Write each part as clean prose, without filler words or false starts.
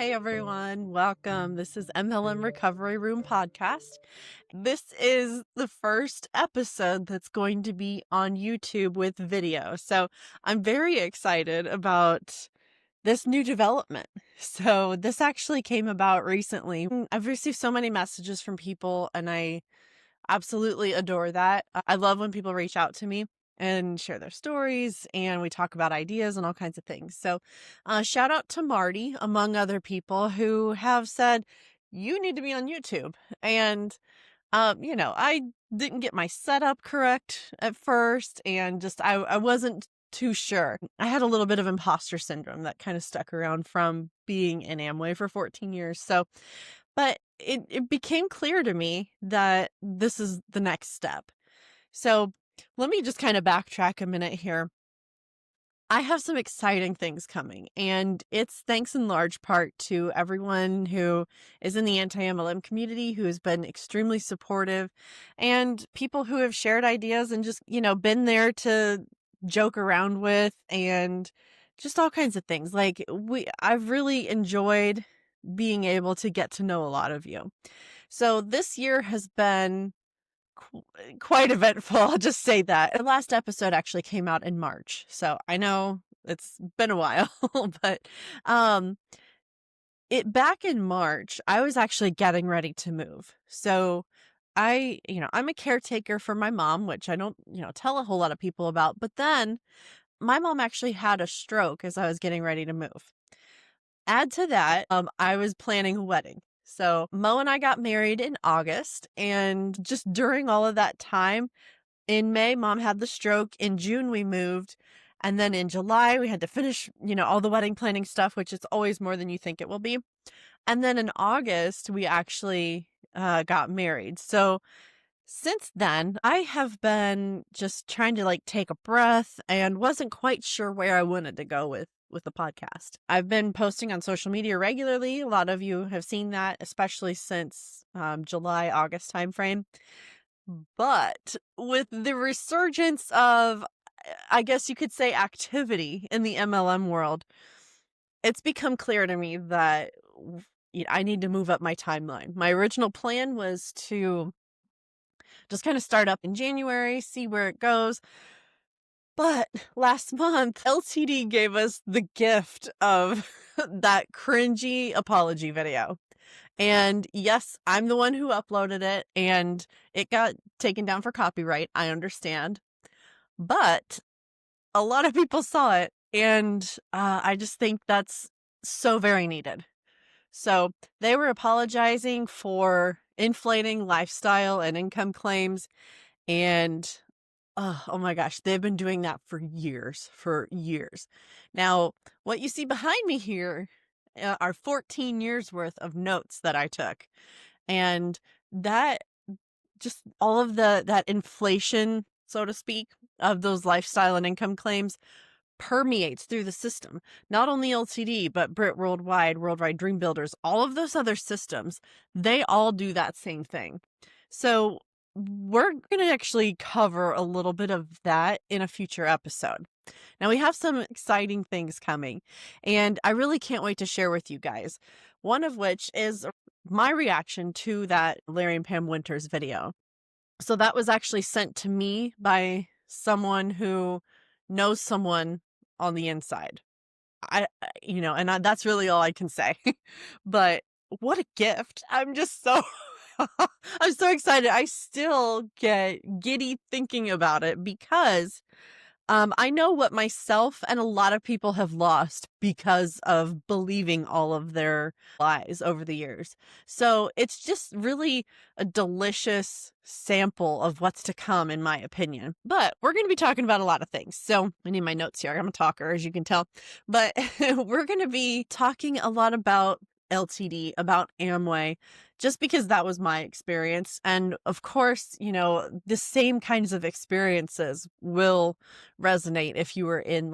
Hey everyone, welcome. This is MLM Recovery Room Podcast. This is the first episode that's going to be on YouTube with video. So I'm very excited about this new development. So this actually came about recently. I've received so many messages from people and I absolutely adore that. I love when people reach out to me and share their stories and we talk about ideas and all kinds of things. So, shout out to Marty, among other people who have said, you need to be on YouTube. And, I didn't get my setup correct at first and I wasn't too sure. I had a little bit of imposter syndrome that kind of stuck around from being in Amway for 14 years. So, but it became clear to me that this is the next step. So let me just kind of backtrack a minute here. I have some exciting things coming, and it's thanks in large part to everyone who is in the anti-MLM community who has been extremely supportive and people who have shared ideas and just, been there to joke around with and just all kinds of things. Like I've really enjoyed being able to get to know a lot of you. So this year has been quite eventful. I'll just say that. The last episode actually came out in March. So I know it's been a while, but um it back in March, I was actually getting ready to move. So I'm a caretaker for my mom, which I don't, tell a whole lot of people about. But then my mom actually had a stroke as I was getting ready to move. Add to that, I was planning a wedding. So Mo and I got married in August, and just during all of that time, in May, mom had the stroke. In June, we moved. And then in July, we had to finish, all the wedding planning stuff, which is always more than you think it will be. And then in August, we actually got married. So since then, I have been just trying to take a breath and wasn't quite sure where I wanted to go with the podcast. I've been posting on social media regularly. A lot of you have seen that, especially since July, August timeframe. But with the resurgence of, I guess you could say, activity in the MLM world, it's become clear to me that I need to move up my timeline. My original plan was to just kind of start up in January, see where it goes. But last month, LTD gave us the gift of that cringy apology video. And yes, I'm the one who uploaded it and it got taken down for copyright. I understand. But a lot of people saw it and I just think that's so very needed. So they were apologizing for inflating lifestyle and income claims. And oh my gosh, they've been doing that for years. Now, what you see behind me here are 14 years worth of notes that I took. And that just all of that inflation, so to speak, of those lifestyle and income claims permeates through the system. Not only LTD, but Brit Worldwide Dream Builders, all of those other systems, they all do that same thing. So we're going to actually cover a little bit of that in a future episode. Now we have some exciting things coming and I really can't wait to share with you guys. One of which is my reaction to that Larry and Pam Winters video. So that was actually sent to me by someone who knows someone on the inside. That's really all I can say. But what a gift. I'm just so I'm so excited. I still get giddy thinking about it because I know what myself and a lot of people have lost because of believing all of their lies over the years. So it's just really a delicious sample of what's to come, in my opinion. But we're going to be talking about a lot of things. So I need my notes here. I'm a talker, as you can tell. But we're going to be talking a lot about LTD, about Amway, just because that was my experience. And of course, the same kinds of experiences will resonate if you were in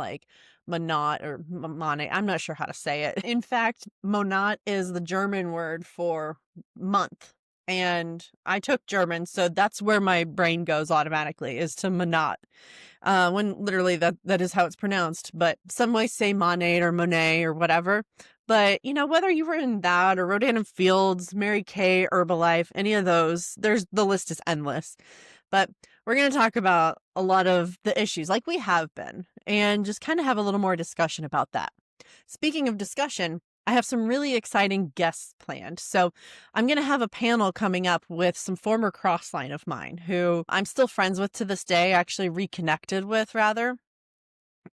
Monat or Monat. I'm not sure how to say it. In fact, Monat is the German word for month. And I took German, so that's where my brain goes automatically, is to Monat. When literally that is how it's pronounced. But some might say Monat or Monet or whatever. But, whether you were in that or Rodan and Fields, Mary Kay, Herbalife, any of those, the list is endless. But we're going to talk about a lot of the issues like we have been and just kind of have a little more discussion about that. Speaking of discussion, I have some really exciting guests planned. So I'm going to have a panel coming up with some former crossline of mine who I'm still friends with to this day, actually reconnected with rather.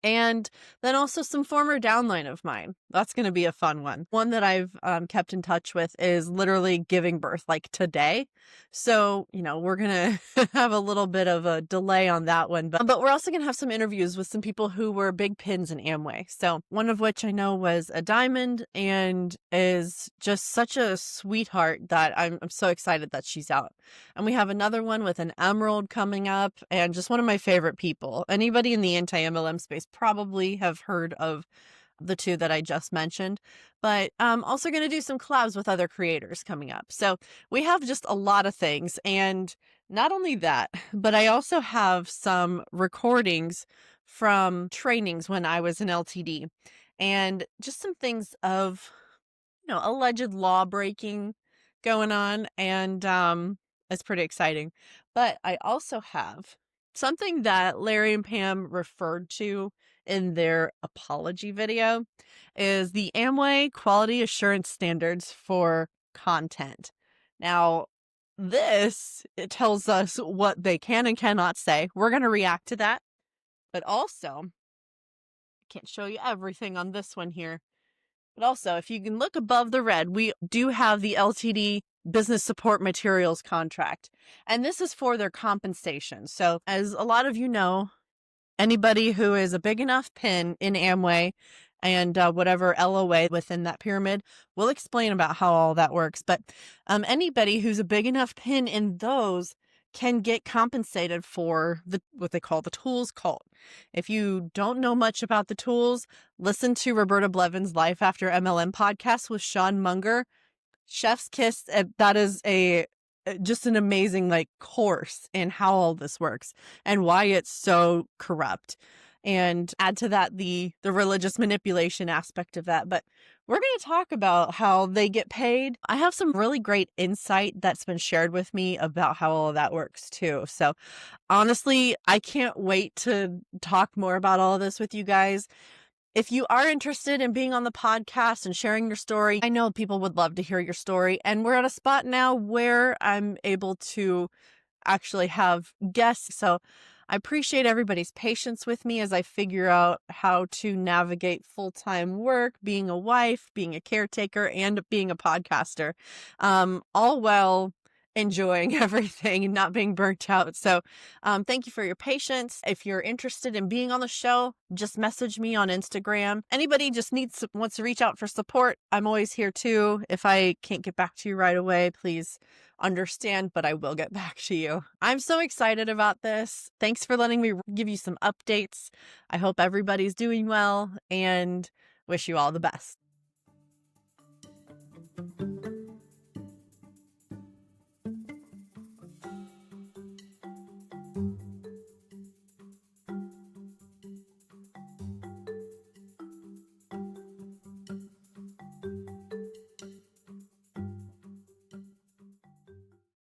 And then also some former downline of mine. That's going to be a fun one. One that I've kept in touch with is literally giving birth like today. So, we're going to have a little bit of a delay on that one. But we're also going to have some interviews with some people who were big pins in Amway. So one of which I know was a diamond and is just such a sweetheart that I'm so excited that she's out. And we have another one with an emerald coming up and just one of my favorite people. Anybody in the anti-MLM space probably have heard of the two that I just mentioned, but I'm also going to do some collabs with other creators coming up. So we have just a lot of things. And not only that, but I also have some recordings from trainings when I was in LTD and just some things of, alleged law breaking going on. And it's pretty exciting. But I also have something that Larry and Pam referred to in their apology video is the Amway quality assurance standards for content. Now, it tells us what they can and cannot say. We're going to react to that. But also, I can't show you everything on this one here. But also, if you can look above the red, we do have the LTD business support materials contract. And this is for their compensation. So as a lot of you know, anybody who is a big enough pin in Amway and whatever LOA within that pyramid, we'll explain about how all that works. But anybody who's a big enough pin in those can get compensated for what they call the tools cult. If you don't know much about the tools, listen to Roberta Blevins' Life After MLM podcast with Sean Munger. Chef's kiss. That is just an amazing course in how all this works and why it's so corrupt. And add to that the religious manipulation aspect of that. But we're going to talk about how they get paid. I have some really great insight that's been shared with me about how all of that works too. So honestly, I can't wait to talk more about all of this with you guys. If you are interested in being on the podcast and sharing your story, I know people would love to hear your story. And we're at a spot now where I'm able to actually have guests. So I appreciate everybody's patience with me as I figure out how to navigate full-time work, being a wife, being a caretaker, and being a podcaster, all while enjoying everything and not being burnt out. So thank you for your patience. If you're interested in being on the show, just message me on Instagram. Anybody just wants to reach out for support, I'm always here too. If I can't get back to you right away, please understand, but I will get back to you. I'm so excited about this. Thanks for letting me give you some updates. I hope everybody's doing well and wish you all the best.